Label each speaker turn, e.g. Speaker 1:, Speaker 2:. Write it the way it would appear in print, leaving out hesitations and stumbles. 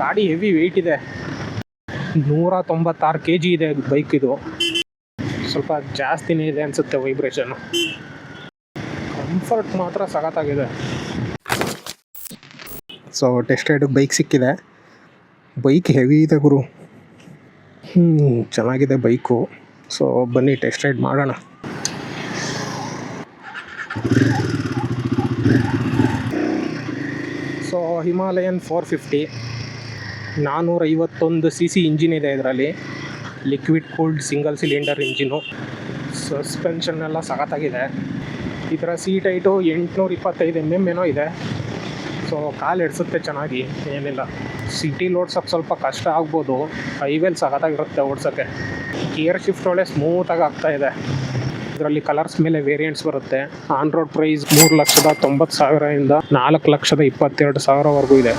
Speaker 1: ಗಾಡಿ heavy weight ಇದೆ, 196 kg ಇದೆ ಬೈಕ್. ಇದು ಸ್ವಲ್ಪ ಜಾಸ್ತಿನೇ ಇದೆ ಅನಿಸುತ್ತೆ ವೈಬ್ರೇಷನ್. ಕಂಫರ್ಟ್ ಮಾತ್ರ ಸಖತ್ತಾಗಿದೆ. ಸೊ ಟೆಸ್ಟ್ ರೈಡಿಗೆ ಬೈಕ್ ಸಿಕ್ಕಿದೆ. ಬೈಕ್ ಹೆವಿ ಇದೆ ಗುರು, ಚೆನ್ನಾಗಿದೆ ಬೈಕು. ಸೊ ಬನ್ನಿ ಟೆಸ್ಟ್ ರೈಡ್ ಮಾಡೋಣ. ಸೊ ಹಿಮಾಲಯನ್ 450 451 cc ಇಂಜಿನ್ ಇದೆ ಇದರಲ್ಲಿ. Liquid cooled single cylinder engine. Suspension ಎಲ್ಲ ಸಖತ್ತಾಗಿದೆ. ಇದರ ಸೀಟ್ ಹೈಟು 825 mm ಏನೋ ಇದೆ. ಸೊ ಕಾಲು ಎಡ್ಸುತ್ತೆ ಚೆನ್ನಾಗಿ, ಏನಿಲ್ಲ. ಸಿಟಿಲಿ ಓಡ್ಸೋಕ್ಕೆ ಸ್ವಲ್ಪ ಕಷ್ಟ ಆಗ್ಬೋದು, ಹೈವೇಲಿ ಸಖತ್ತಾಗಿರುತ್ತೆ ಓಡ್ಸೋಕ್ಕೆ. ಗೇರ್ ಶಿಫ್ಟ್ ಒಳ್ಳೆ ಸ್ಮೂತಾಗಿ ಆಗ್ತಾಯಿದೆ. ಇದರಲ್ಲಿ ಕಲರ್ಸ್ ಮೇಲೆ ವೇರಿಯಂಟ್ಸ್ ಬರುತ್ತೆ. ಆನ್ ರೋಡ್ ಪ್ರೈಸ್ 3,90,000 ಇಂದ 4,22,000ವರೆಗೂ ಇದೆ.